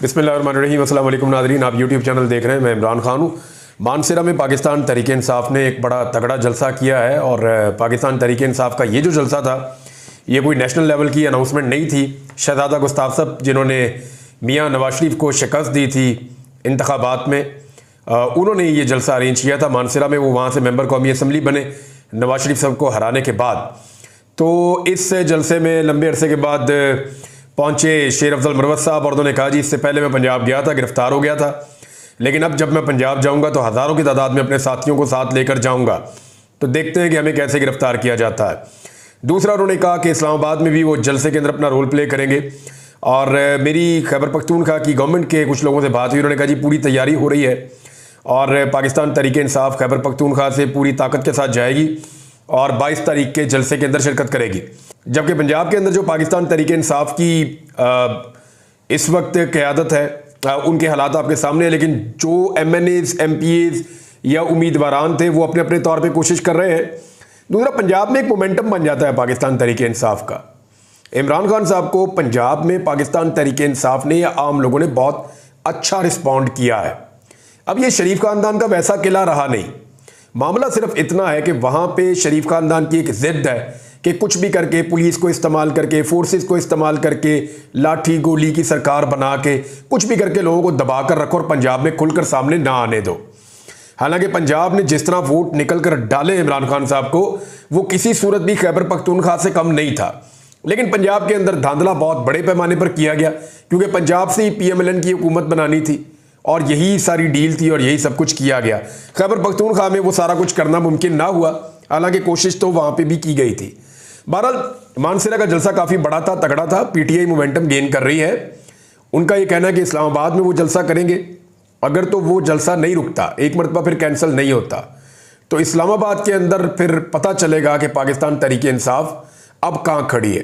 बिस्मिल्लाहिर्रहमानिर्रहीम। अस्सलाम वालेकुम नाज़रीन, आप यूट्यूब चैनल देख रहे हैं। मैं इमरान खान हूँ। मानसरा में पाकिस्तान तहरीक इंसाफ ने एक बड़ा तगड़ा जलसा किया है और पाकिस्तान तहरीक इंसाफ का ये जो जलसा था ये कोई नेशनल लेवल की अनाउंसमेंट नहीं थी। शहजादा गुस्ताफ साहब जिन्होंने मियाँ नवाज शरीफ को शिकस्त दी थी इंतखाबात में, उन्होंने ये जलसा अरेंज किया था मानसरा में। वो वहाँ से मेंबर कौमी असम्बली बने नवाज शरीफ साहब को हराने के बाद। तो इस जलसे में लंबे अरसे के बाद पहुंचे शेर अफजल मरवत साहब और उन्होंने कहा जी इससे पहले मैं पंजाब गया था, गिरफ्तार हो गया था, लेकिन अब जब मैं पंजाब जाऊंगा तो हज़ारों की तादाद में अपने साथियों को साथ लेकर जाऊंगा, तो देखते हैं कि हमें कैसे गिरफ्तार किया जाता है। दूसरा उन्होंने कहा कि इस्लामाबाद में भी वो जलसे के अंदर अपना रोल प्ले करेंगे। और मेरी खैबर पख्तूनख्वा की गवर्नमेंट के कुछ लोगों से बात हुई, उन्होंने कहा जी पूरी तैयारी हो रही है और पाकिस्तान तहरीक इंसाफ खैबर पख्तूनख्वा से पूरी ताकत के साथ जाएगी और 22 तारीख के जलसे के अंदर शिरकत करेगी। जबकि पंजाब के अंदर जो पाकिस्तान तहरीक इंसाफ की इस वक्त क़यादत है, उनके हालात आपके सामने हैं, लेकिन जो MNAs MPAs या उम्मीदवारान थे वो अपने अपने तौर पे कोशिश कर रहे हैं। दूसरा, पंजाब में एक मोमेंटम बन जाता है पाकिस्तान तहरीक इंसाफ का। इमरान खान साहब को पंजाब में पाकिस्तान तहरीक इंसाफ ने या आम लोगों ने बहुत अच्छा रिस्पॉन्ड किया है। अब ये शरीफ खानदान का वैसा किला रहा नहीं। मामला सिर्फ इतना है कि वहाँ पे शरीफ खानदान की एक जिद है कि कुछ भी करके पुलिस को इस्तेमाल करके, फोर्सेस को इस्तेमाल करके, लाठी गोली की सरकार बना के कुछ भी करके लोगों को दबा कर रखो और पंजाब में खुलकर सामने ना आने दो। हालांकि पंजाब ने जिस तरह वोट निकल कर डाले इमरान खान साहब को, वो किसी सूरत भी खैबर पख्तूनख्वा से कम नहीं था। लेकिन पंजाब के अंदर धांधला बहुत बड़े पैमाने पर किया गया, क्योंकि पंजाब से ही PMLN की हुकूमत बनानी थी और यही सारी डील थी और यही सब कुछ किया गया। खैबर पख्तूनख्वा में वो सारा कुछ करना मुमकिन ना हुआ, हालांकि कोशिश तो वहाँ पे भी की गई थी। बहरहाल मानसरा का जलसा काफ़ी बड़ा था, तगड़ा था। PTI मोमेंटम गेन कर रही है। उनका ये कहना है कि इस्लामाबाद में वो जलसा करेंगे। अगर तो वो जलसा नहीं रुकता, एक मरतबा फिर कैंसिल नहीं होता, तो इस्लामाबाद के अंदर फिर पता चलेगा कि पाकिस्तान तहरीक इंसाफ अब कहाँ खड़ी है।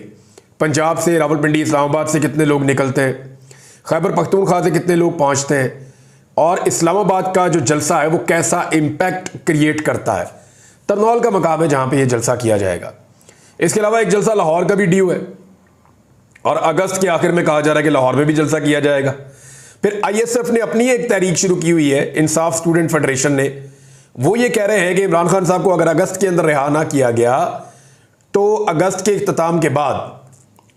पंजाब से, रावलपिंडी, इस्लामाबाद से कितने लोग निकलते हैं, खैबर पख्तूनख्वा से कितने लोग पहुँचते हैं और इस्लामाबाद का जो जलसा है वो कैसा इम्पैक्ट क्रिएट करता है। तरनौल का मकाम है जहाँ पर यह जलसा किया जाएगा। इसके अलावा एक जलसा लाहौर का भी ड्यू है और अगस्त के आखिर में कहा जा रहा है कि लाहौर में भी जलसा किया जाएगा। फिर ISF ने अपनी एक तहरीक शुरू की हुई है, इंसाफ स्टूडेंट फेडरेशन ने। वो ये कह रहे हैं कि इमरान खान साहब को अगर अगस्त के अंदर रिहा ना किया गया तो अगस्त के इख्तिताम के बाद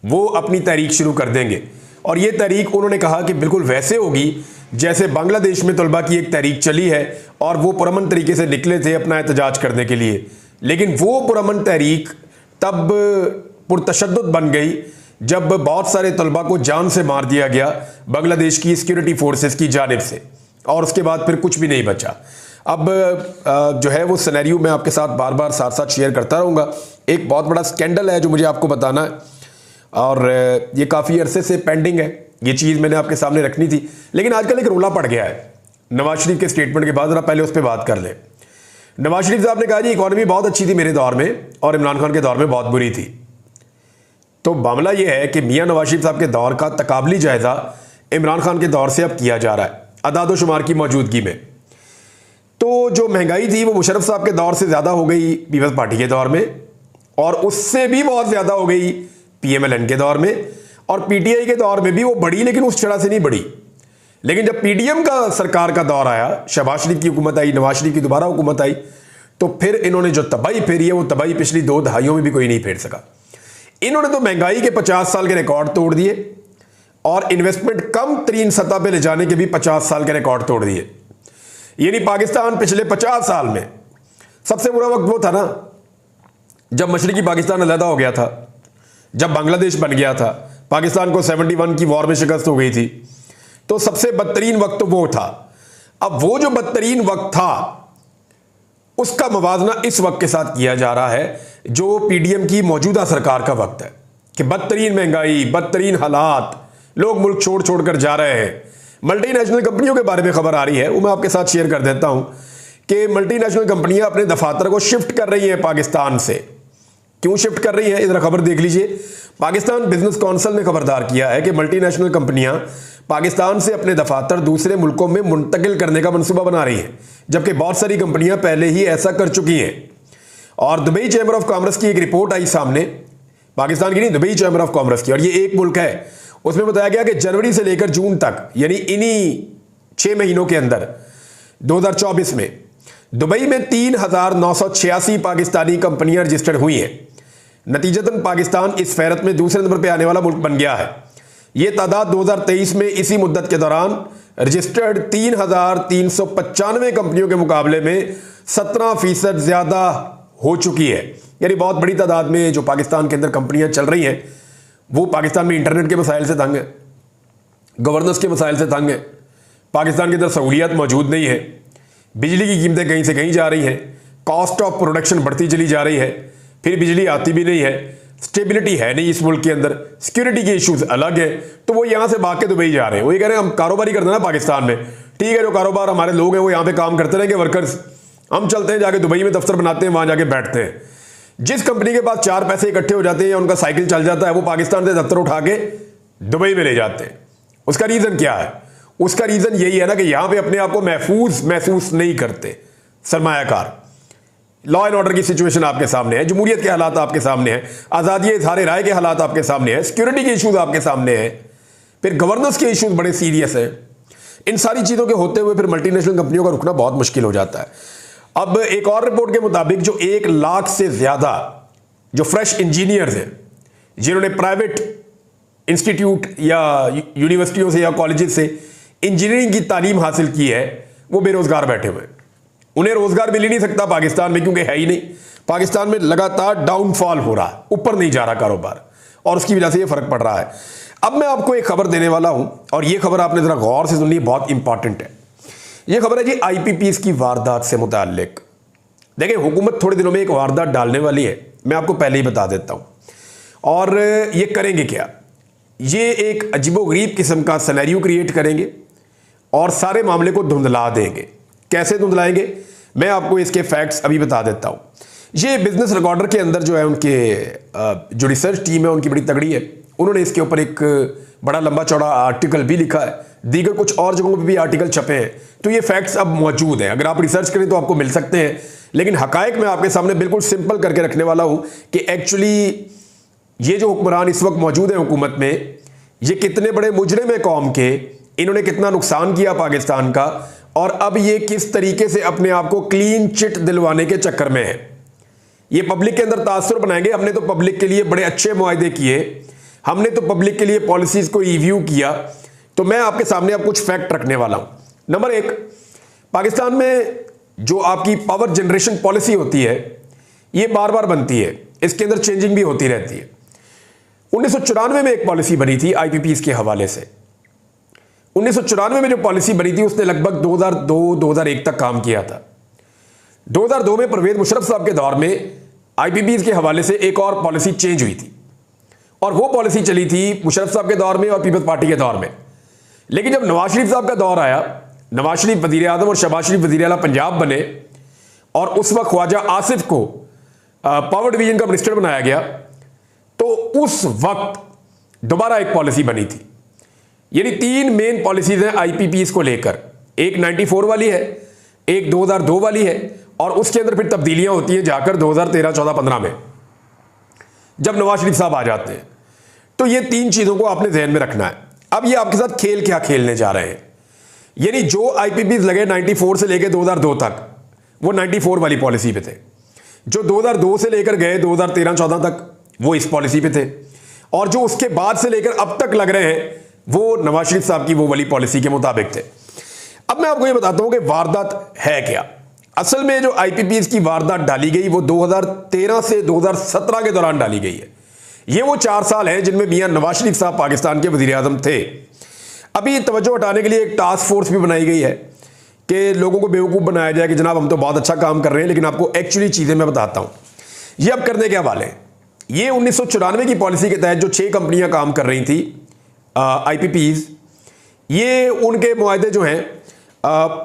वो अपनी तहरीक शुरू कर देंगे। और ये तहरीक उन्होंने कहा कि बिल्कुल वैसे होगी जैसे बांग्लादेश में तलबा की एक तहरीक चली है और वो पुरअमन तरीके से निकले थे अपना एहतजाज करने के लिए, लेकिन वो पुरअमन तहरीक तब पुरतशद्दुद बन गई जब बहुत सारे तलबा को जान से मार दिया गया बांग्लादेश की सिक्योरिटी फोर्सेस की जानिब से, और उसके बाद फिर कुछ भी नहीं बचा। अब जो है वो सिनेरियो मैं आपके साथ बार बार साथ साथ शेयर करता रहूँगा। एक बहुत बड़ा स्कैंडल है जो मुझे आपको बताना है और ये काफ़ी अरसे से पेंडिंग है। ये चीज़ मैंने आपके सामने रखनी थी, लेकिन आजकल एक रोला पड़ गया है नवाज शरीफ के स्टेटमेंट के बाद। जरा पहले उस पर बात कर लें। नवाज शरीफ साहब ने कहा जी इकॉनमी बहुत अच्छी थी मेरे दौर में और इमरान खान के दौर में बहुत बुरी थी। तो मामला यह है कि मियां नवाज शरीफ साहब के दौर का तकाबली जायजा इमरान खान के दौर से अब किया जा रहा है अदाद शुमार की मौजूदगी में। तो जो महंगाई थी वो मुशर्रफ साहब के दौर से ज़्यादा हो गई पीपल्स पार्टी के दौर में, और उससे भी बहुत ज़्यादा हो गई PMLN के दौर में, और PTI के दौर में भी वो बढ़ी, लेकिन उस तरह से नहीं बढ़ी। लेकिन जब PDM का सरकार का दौर आया, शहबाज शरीफ की हुकूमत आई, नवाज शरीफ की दोबारा हुकूमत आई, तो फिर इन्होंने जो तबाही फेरी है वो तबाही पिछली 2 दहाइयों में भी कोई नहीं फेर सका। इन्होंने तो महंगाई के 50 साल के रिकॉर्ड तोड़ दिए और इन्वेस्टमेंट कम तरीन सतह पे ले जाने के भी 50 साल के रिकॉर्ड तोड़ दिए। यानी पाकिस्तान पिछले 50 साल में सबसे बुरा वक्त वो था ना जब मशरकी पाकिस्तान अलहदा हो गया था, जब बांग्लादेश बन गया था, पाकिस्तान को 71 की वॉर में शिकस्त हो गई थी। तो सबसे बदतरीन वक्त तो वो था। अब वो जो बदतरीन वक्त था उसका मवाजना इस वक्त के साथ किया जा रहा है जो PDM की मौजूदा सरकार का वक्त है, कि बदतरीन महंगाई, बदतरीन हालात, लोग मुल्क छोड़ छोड़ कर जा रहे हैं। मल्टीनेशनल कंपनियों के बारे में खबर आ रही है, वो मैं आपके साथ शेयर कर देता हूं कि मल्टीनेशनल कंपनियां अपने दफातर को शिफ्ट कर रही हैं पाकिस्तान से। क्यों शिफ्ट कर रही है, इधर खबर देख लीजिए। पाकिस्तान बिजनेस काउंसिल ने खबरदार किया है कि मल्टीनेशनल कंपनियां पाकिस्तान से अपने दफातर दूसरे मुल्कों में मुंतकिल करने का मंसूबा बना रही हैं, जबकि बहुत सारी कंपनियां पहले ही ऐसा कर चुकी हैं। और दुबई चैम्बर ऑफ कॉमर्स की एक रिपोर्ट आई सामने, पाकिस्तान की नहीं, दुबई चैम्बर ऑफ कॉमर्स की, और ये एक मुल्क है, उसमें बताया गया कि जनवरी से लेकर जून तक यानी इन्हीं 6 महीनों के अंदर 2024 में दुबई में 3,986 पाकिस्तानी कंपनियां रजिस्टर्ड हुई हैं। नतीजतन पाकिस्तान इस फेहरत में दूसरे नंबर पर आने वाला मुल्क बन गया है। यह तादाद 2023 में इसी मुद्दत के दौरान रजिस्टर्ड 3,395 कंपनियों के मुकाबले में 17% ज्यादा हो चुकी है। यानी बहुत बड़ी तादाद में जो पाकिस्तान के अंदर कंपनियां चल रही हैं वो पाकिस्तान में इंटरनेट के मसाइल से तंग है, गवर्नेंस के मसाइल से तंग है, पाकिस्तान के अंदर सहूलियत मौजूद नहीं है, बिजली की कीमतें कहीं से कहीं जा रही हैं, कॉस्ट ऑफ प्रोडक्शन बढ़ती चली जा रही है, फिर बिजली आती भी नहीं है, स्टेबिलिटी है नहीं इस मुल्क के अंदर, सिक्योरिटी के इश्यूज अलग है। तो वो यहां से भाग के दुबई जा रहे हैं। वो ये कह रहे हैं हम कारोबार ही करते हैं ना पाकिस्तान में, ठीक है, जो कारोबार हमारे लोग हैं वो यहां पे काम करते रहेंगे, वर्कर्स, हम चलते हैं जाके दुबई में दफ्तर बनाते हैं, वहां जाके बैठते हैं। जिस कंपनी के पास 4 पैसे इकट्ठे हो जाते हैं या उनका साइकिल चल जाता है वो पाकिस्तान से दफ्तर उठा के दुबई में ले जाते हैं। उसका रीजन क्या है? उसका रीजन यही है ना कि यहां पे अपने आप को महफूज महसूस नहीं करते सरमायाकार। लॉ एंड ऑर्डर की सिचुएशन आपके सामने है, जमहूरियत के हालात आपके सामने हैं, आजादी इजहार राय के हालात आपके सामने हैं, सिक्योरिटी के इश्यूज आपके सामने हैं, फिर गवर्नेंस के इश्यूज बड़े सीरियस हैं। इन सारी चीजों के होते हुए फिर मल्टीनेशनल कंपनियों का रुकना बहुत मुश्किल हो जाता है। अब एक और रिपोर्ट के मुताबिक जो 1 लाख से ज्यादा जो फ्रेश इंजीनियर्स हैं जिन्होंने प्राइवेट इंस्टीट्यूट या यूनिवर्सिटियों से या कॉलेजेस से इंजीनियरिंग की तालीम हासिल की है वो बेरोजगार बैठे हुए हैं। उन्हें रोजगार मिल ही नहीं सकता पाकिस्तान में, क्योंकि है ही नहीं। पाकिस्तान में लगातार डाउनफॉल हो रहा है, ऊपर नहीं जा रहा कारोबार, और उसकी वजह से ये फर्क पड़ रहा है। अब मैं आपको एक खबर देने वाला हूं और ये खबर आपने जरा गौर से सुननी, बहुत इंपॉर्टेंट है। ये खबर है जी आईपीपीएस की वारदात से मुताल्लिक। देखिए हुकूमत थोड़े दिनों में एक वारदात डालने वाली है, मैं आपको पहले ही बता देता हूं। और ये करेंगे क्या, ये एक अजीबोगरीब किस्म का सिनेरियो क्रिएट करेंगे और सारे मामले को धुंधला देंगे। कैसे धुंधलाएंगे मैं आपको इसके फैक्ट्स अभी बता देता हूं। ये बिजनेस रिकॉर्डर के अंदर जो है उनके जो रिसर्च टीम है उनकी बड़ी तगड़ी है। उन्होंने इसके ऊपर एक बड़ा लंबा चौड़ा आर्टिकल भी लिखा है, दीगर कुछ और जगहों पे भी आर्टिकल छपे हैं। तो ये फैक्ट्स अब मौजूद हैं, अगर आप रिसर्च करें तो आपको मिल सकते हैं। लेकिन हकायक मैं आपके सामने बिल्कुल सिंपल करके रखने वाला हूं कि एक्चुअली ये जो हुक्मरान इस वक्त मौजूद है हुकूमत में, ये कितने बड़े मुजरिम है कौम के, इन्होंने कितना नुकसान किया पाकिस्तान का, और अब ये किस तरीके से अपने आप को क्लीन चिट दिलवाने के चक्कर में है। ये पब्लिक के अंदर तासुर बनाएंगे। हमने तो पब्लिक के लिए बड़े अच्छे मुआहदे किए, हमने तो पब्लिक के लिए पॉलिसीज को रिव्यू किया। तो मैं आपके सामने अब कुछ फैक्ट रखने वाला हूं। नंबर 1, पाकिस्तान में जो आपकी पावर जनरेशन पॉलिसी होती है ये बार बार बनती है, इसके अंदर चेंजिंग भी होती रहती है। 1994 में एक पॉलिसी बनी थी आईपीपीएस के हवाले से। 1994 में जो पॉलिसी बनी थी उसने लगभग 2002-2001 तक काम किया था। 2002 में परवेज मुशर्रफ साहब के दौर में आईपीपीएस के हवाले से एक और पॉलिसी चेंज हुई थी, और वो पॉलिसी चली थी मुशर्रफ साहब के दौर में और पीपल्स पार्टी के दौर में। लेकिन जब नवाज शरीफ साहब का दौर आया, नवाज शरीफ वजीर आजम और शहबाज शरीफ वजीर आला पंजाब बने, और उस वक्त ख्वाजा आसिफ को पावर डिवीजन का मिनिस्टर बनाया गया, तो उस वक्त दोबारा एक पॉलिसी बनी थी। यानी 3 मेन पॉलिसीज हैं आईपीपीएस को लेकर, एक 94 वाली है, एक 2002 वाली है, और उसके अंदर फिर तब्दीलियां होती हैं जाकर 2013, 14, 15 में जब नवाज शरीफ साहब आ जाते हैं। तो ये 3 चीजों को आपने ध्यान में रखना है। अब ये आपके साथ खेल क्या खेलने जा रहे हैं, यानी जो आईपीपीएस लगे 94 से लेकर 2002 तक वो 94 वाली पॉलिसी पे थे, जो 2002 से लेकर गए 2013-14 तक वो इस पॉलिसी पे थे, और जो उसके बाद से लेकर अब तक लग रहे हैं वो नवाज शरीफ साहब की वो वाली पॉलिसी के मुताबिक थे। अब मैं आपको ये बताता हूं कि वारदात है क्या। असल में जो आईपीपीएस की वारदात डाली गई वो 2013 से 2017 के दौरान डाली गई है। ये वो 4 साल हैं जिनमें मियां नवाज शरीफ साहब पाकिस्तान के वजीर आजम थे। अभी तवज्जो हटाने के लिए एक टास्क फोर्स भी बनाई गई है कि लोगों को बेवकूफ़ बनाया जाए कि जनाब हम तो बहुत अच्छा काम कर रहे हैं, लेकिन आपको एक्चुअली चीज़ें मैं बताता हूं। ये अब करने के वाले हैं, ये 1994 की पॉलिसी के तहत जो 6 कंपनियां काम कर रही थी आईपीपीएस, ये उनके मुआहदे जो हैं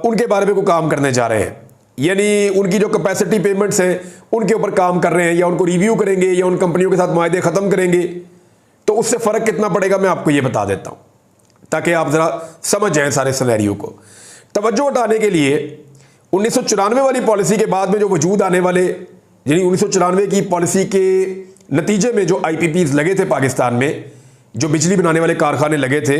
उनके बारे में कोई काम करने जा रहे हैं। यानी उनकी जो कैपेसिटी पेमेंट्स हैं उनके ऊपर काम कर रहे हैं, या उनको रिव्यू करेंगे, या उन कंपनियों के साथ मुआहदे ख़त्म करेंगे। तो उससे फ़र्क कितना पड़ेगा मैं आपको ये बता देता हूँ, ताकि आप ज़रा समझ जाएं सारे सिनेरियो को। तवज्जो हटाने के लिए 1994 वाली पॉलिसी के बाद में जो वजूद आने वाले, यानी 1994 की पॉलिसी के नतीजे में जो आईपीपीएस लगे थे पाकिस्तान में, जो बिजली बनाने वाले कारखाने लगे थे,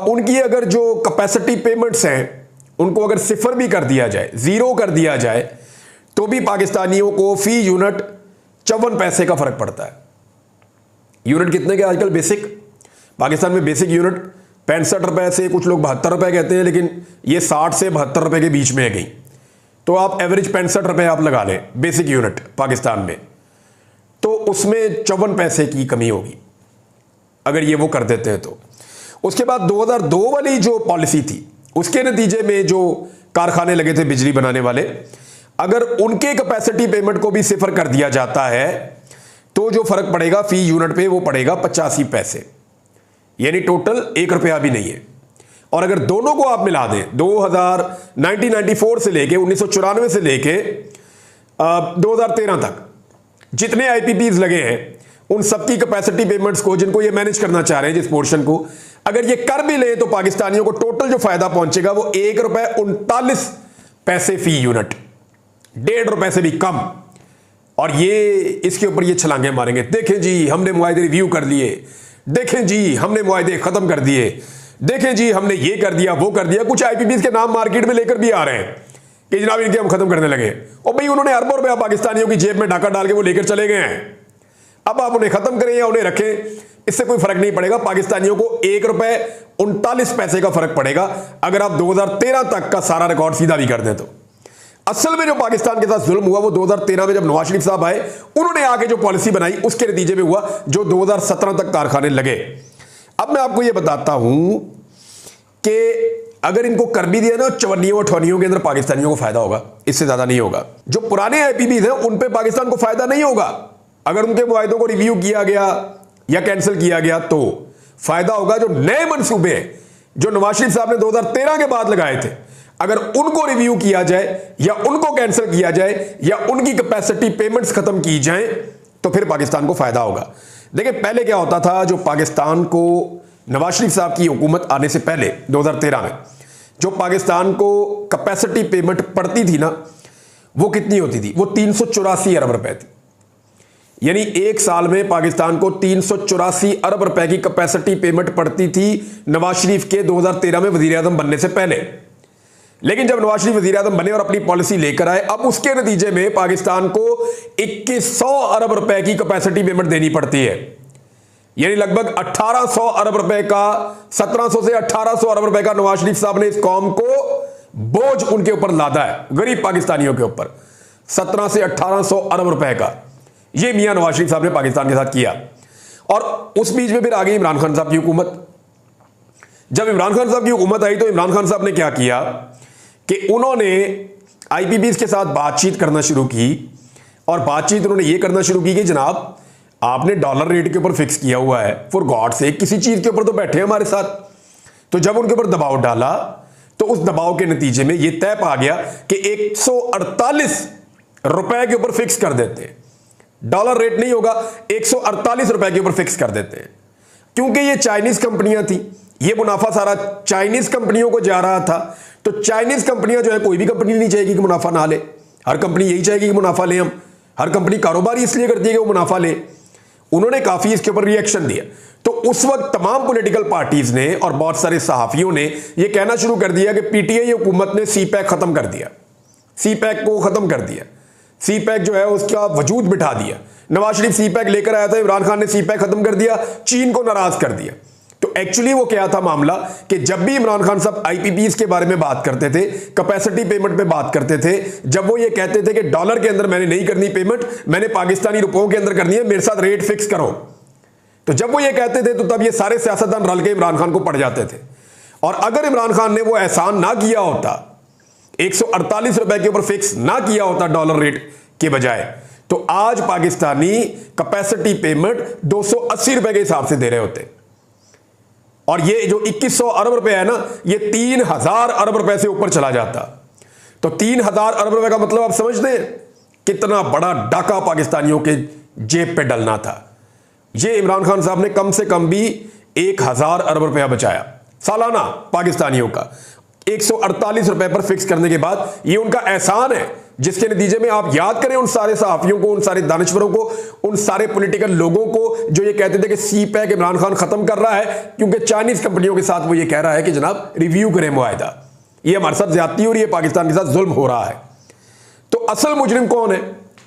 उनकी अगर जो कैपेसिटी पेमेंट्स हैं उनको अगर सिफर भी कर दिया जाए, जीरो कर दिया जाए, तो भी पाकिस्तानियों को फी यूनिट 54 पैसे का फर्क पड़ता है। यूनिट कितने के आजकल बेसिक पाकिस्तान में? बेसिक यूनिट 65 रुपए से, कुछ लोग 72 रुपए कहते हैं, लेकिन ये 60 से 72 रुपए के बीच में है कहीं। तो आप एवरेज 65 रुपए आप लगा लें बेसिक यूनिट पाकिस्तान में, तो उसमें 54 पैसे की कमी होगी अगर ये वो कर देते हैं तो। उसके बाद 2002 वाली जो पॉलिसी थी, उसके नतीजे में जो कारखाने लगे थे बिजली बनाने वाले, अगर उनके कैपेसिटी पेमेंट को भी सिफर कर दिया जाता है तो जो फर्क पड़ेगा फी यूनिट पे वो पड़ेगा 85 पैसे, यानी टोटल 1 रुपया भी नहीं है। और अगर दोनों को आप मिला दें, 1994 से लेके 1994 से लेके 2013 तक जितने आईपीपीज लगे हैं उन सबकी कैपेसिटी पेमेंट्स को, जिनको ये मैनेज करना चाह रहे हैं जिस पोर्शन को, अगर ये कर भी ले तो पाकिस्तानियों को टोटल जो फायदा पहुंचेगा वो 1 रुपए 39 पैसे फी यूनिट, 1.5 रुपए से भी कम। और ये इसके ऊपर ये छलांगे मारेंगे, देखें जी हमने मुआहदे रिव्यू कर लिए, देखें जी हमने मुआहदे खत्म कर दिए, देखें जी हमने ये कर दिया वो कर दिया। कुछ आईपीपीज के नाम मार्केट में लेकर भी आ रहे हैं कि जनाब इनके हम खत्म करने लगे। और भाई उन्होंने अरबों रुपया पाकिस्तानियों की जेब में डाका डाल के वो लेकर चले गए हैं। अब आप उन्हें खत्म करें या उन्हें रखें, इससे कोई फर्क नहीं पड़ेगा। पाकिस्तानियों को 1 रुपए 39 पैसे का फर्क पड़ेगा अगर आप 2013 तक का सारा रिकॉर्ड सीधा भी कर दें तो। असल में जो पाकिस्तान के साथ जुल्म हुआ वो 2013 में जब नवाज शरीफ साहब आए, उन्होंने आके जो पॉलिसी बनाई उसके नतीजे में हुआ, जो 2017 तक कारखाने लगे। अब मैं आपको यह बताता हूं कि अगर इनको कर भी दिया ना, चवन्नियों अठवन्नियों के अंदर पाकिस्तानियों को फायदा होगा, इससे ज्यादा नहीं होगा। जो पुराने आईपीपीज हैं उन पे पाकिस्तान को फायदा नहीं होगा। अगर उनके मुआहदों को रिव्यू किया गया या कैंसिल किया गया तो फायदा होगा जो नए मंसूबे जो नवाज शरीफ साहब ने 2013 के बाद लगाए थे, अगर उनको रिव्यू किया जाए या उनको कैंसिल किया जाए या उनकी कैपेसिटी पेमेंट्स खत्म की जाए तो फिर पाकिस्तान को फायदा होगा। देखिए पहले क्या होता था, जो पाकिस्तान को नवाज शरीफ साहब की हुकूमत आने से पहले 2013 में जो पाकिस्तान को कैपेसिटी पेमेंट पड़ती थी ना, वो कितनी होती थी? वो 384 अरब रुपए थी। यानी एक साल में पाकिस्तान को 384 अरब रुपए की कैपेसिटी पेमेंट पड़ती थी नवाज शरीफ के 2013 में वजीर आजम बनने से पहले। लेकिन जब नवाज शरीफ वजीर आजम बने और अपनी पॉलिसी लेकर आए, अब उसके नतीजे में पाकिस्तान को 2100 अरब रुपए की कैपेसिटी पेमेंट देनी पड़ती है। यानी लगभग 1800 अरब रुपए का, 1700 से 1800 अरब रुपए का नवाज शरीफ साहब ने इस कौम को बोझ उनके ऊपर लादा है, गरीब पाकिस्तानियों के ऊपर 17 से 1800 अरब रुपए का। ये मियां नवाज शरीफ साहब ने पाकिस्तान के साथ किया। और उस बीच में फिर आ गई इमरान खान साहब की हुकूमत। जब इमरान खान साहब की हुकूमत आई तो इमरान खान साहब ने क्या किया कि उन्होंने आईपीपीज के साथ बातचीत करना शुरू की। और बातचीत उन्होंने ये करना शुरू की कि जनाब आपने डॉलर रेट के ऊपर फिक्स किया हुआ है, फॉर गॉड से किसी चीज के ऊपर तो बैठे हमारे साथ। तो जब उनके ऊपर दबाव डाला तो उस दबाव के नतीजे में यह तय पा गया कि 148 रुपए के ऊपर फिक्स कर देते हैं। डॉलर रेट नहीं होगा, 148 रुपए के ऊपर फिक्स कर देते हैं। क्योंकि ये चाइनीज कंपनियां थी, ये मुनाफा सारा चाइनीज कंपनियों को जा रहा था। तो चाइनीज कंपनियां जो है, कोई भी कंपनी नहीं चाहेगी कि मुनाफा ना ले, हर कंपनी यही चाहेगी कि मुनाफा ले। हम हर कंपनी कारोबार इसलिए करती है कि वो मुनाफा ले। उन्होंने काफी इसके ऊपर रिएक्शन दिया। तो उस वक्त तमाम पॉलिटिकल पार्टीज ने और बहुत सारे सहाफियों ने यह कहना शुरू कर दिया कि पीटीआई हुकूमत ने सीपैक खत्म कर दिया, सीपैक को खत्म कर दिया, सीपैक जो है उसका वजूद बिठा दिया। नवाज शरीफ सीपैक लेकर आया था, इमरान खान ने सीपैक खत्म कर दिया, चीन को नाराज कर दिया। तो एक्चुअली वो क्या था मामला कि जब भी इमरान खान साहब आईपीपीज के बारे में बात करते थे, कैपेसिटी पेमेंट पे बात करते थे, जब वो ये कहते थे कि डॉलर के अंदर मैंने नहीं करनी पेमेंट, मैंने पाकिस्तानी रुपयों के अंदर करनी है, मेरे साथ रेट फिक्स करो। तो जब वो ये कहते थे तो तब ये सारे सियासतदान रल के इमरान खान को पड़ जाते थे। और अगर इमरान खान ने वो एहसान ना किया होता, 148 रुपए के ऊपर फिक्स ना किया होता डॉलर रेट के बजाय, तो आज पाकिस्तानी कैपेसिटी पेमेंट 280 रुपए के हिसाब से दे रहे होते। और ये जो 2100 अरब रुपए है ना, ये 3000 अरब रुपए से ऊपर चला जाता। तो 3000 अरब रुपए का मतलब आप समझते हैं कितना बड़ा डाका पाकिस्तानियों के जेब पे डलना था। ये इमरान खान साहब ने कम से कम भी 1000 अरब रुपया बचाया सालाना पाकिस्तानियों का, 148 रुपए पर फिक्स करने के बाद। ये उनका एहसान है जिसके नतीजे में आप याद करें उन सारे सहाफियों को, उन सारे दानिश्वरों को, उन सारे पॉलिटिकल लोगों को जो ये कहते थे कि सी पैक इमरान खान खत्म कर रहा है क्योंकि चाइनीज कंपनियों के साथ वो ये कह रहा है कि जनाब रिव्यू करें मुआहिदा, ये हमारे साथ ज्यादती हो रही है, पाकिस्तान के साथ जुल्म हो रहा है। तो असल मुजरिम कौन है?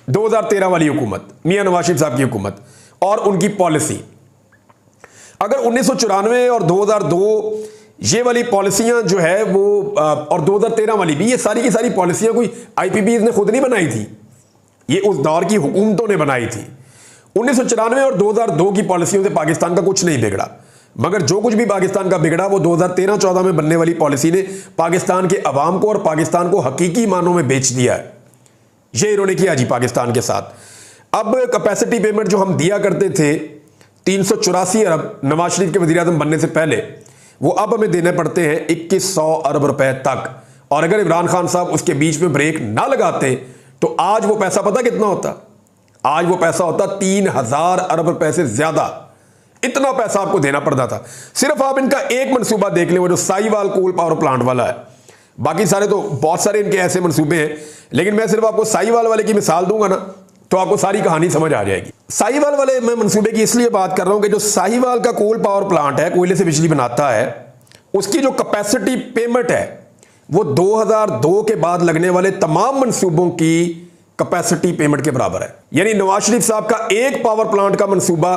2013 वाली हुकूमत, मियां नवाज शरीफ साहब की हुकूमत और उनकी पॉलिसी। अगर 1994 और 2002 ये वाली पॉलिसियां जो है वो और 2013 वाली भी, ये सारी की सारी पॉलिसियां कोई आईपीपीज ने खुद नहीं बनाई थी, ये उस दौर की हुकूमतों ने बनाई थी। 1994 और 2002 की पॉलिसियों से पाकिस्तान का कुछ नहीं बिगड़ा, मगर जो कुछ भी पाकिस्तान का बिगड़ा वो 2013-14 में बनने वाली पॉलिसी ने पाकिस्तान के अवाम को और पाकिस्तान को हकीकी मानों में बेच दिया है। ये इन्होंने किया जी पाकिस्तान के साथ। अब कैपेसिटी पेमेंट जो हम दिया करते थे 384 अरब नवाज शरीफ के वज़ीर-ए-आज़म बनने से पहले, वो अब हमें देने पड़ते हैं 2100 अरब रुपए तक। और अगर इमरान खान साहब उसके बीच में ब्रेक ना लगाते तो आज वो पैसा पता कितना होता? आज वो पैसा होता 3000 अरब रुपए से ज्यादा। इतना पैसा आपको देना पड़ता था। सिर्फ आप इनका एक मंसूबा देख लें, वो जो साहिवाल कोल पावर प्लांट वाला है, बाकी सारे तो बहुत सारे इनके ऐसे मंसूबे हैं, लेकिन मैं सिर्फ आपको साहिवाल वाले की मिसाल दूंगा ना तो आपको सारी कहानी समझ आ जाएगी। साहिवाल वाले मैं मंसूबे की इसलिए बात कर रहा हूं कि जो साहिवाल का कोल पावर प्लांट है, कोयले से बिजली बनाता है, उसकी जो कैपेसिटी पेमेंट है वो 2002 के बाद लगने वाले तमाम मंसूबों की कैपेसिटी पेमेंट के बराबर है। यानी नवाज शरीफ साहब का एक पावर प्लांट का मंसूबा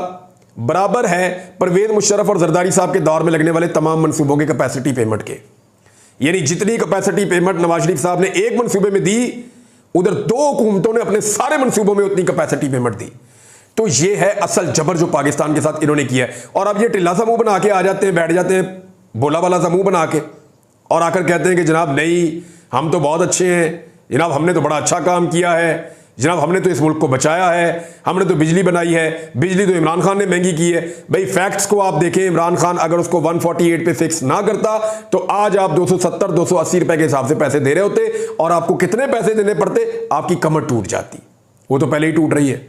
बराबर है परवेज मुशर्रफ और जरदारी साहब के दौर में लगने वाले तमाम मंसूबों की कैपेसिटी पेमेंट के। यानी जितनी कैपेसिटी पेमेंट नवाज शरीफ साहब ने एक मंसूबे में दी, उधर दो हुकूमतों ने अपने सारे मंसूबों में उतनी कैपेसिटी पेमेंट दी। तो ये है असल जबर जो पाकिस्तान के साथ इन्होंने किया है। और अब ये टिल्ला सा मुंह बना के आ जाते हैं, बैठ जाते हैं बोला वाला सा मुंह बना के, और आकर कहते हैं कि जनाब नहीं, हम तो बहुत अच्छे हैं जनाब, हमने तो बड़ा अच्छा काम किया है जनाब, हमने तो इस मुल्क को बचाया है, हमने तो बिजली बनाई है, बिजली तो इमरान खान ने महंगी की है। भाई फैक्ट्स को आप देखें, इमरान खान अगर उसको 148 पे फिक्स ना करता तो आज आप 270-280 रुपए के हिसाब से पैसे दे रहे होते, और आपको कितने पैसे देने पड़ते? आपकी कमर टूट जाती। वो तो पहले ही टूट रही है।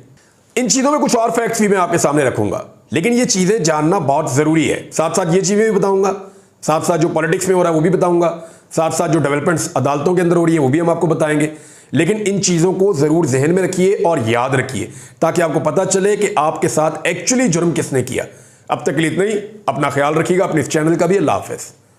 इन चीजों में कुछ और फैक्ट्स भी मैं आपके सामने रखूंगा, लेकिन ये चीजें जानना बहुत जरूरी है। साथ साथ ये चीजें भी बताऊंगा, साथ साथ जो पॉलिटिक्स में हो रहा है वो भी बताऊंगा, साथ साथ जो डेवलपमेंट्स अदालतों के अंदर हो रही है वो भी हम आपको बताएंगे। लेकिन इन चीजों को जरूर जहन में रखिए और याद रखिए ताकि आपको पता चले कि आपके साथ एक्चुअली जुर्म किसने किया। अब तक के लिए इतना ही। अपना ख्याल रखिएगा, अपने इस चैनल का भी। अल्लाह हाफिज़।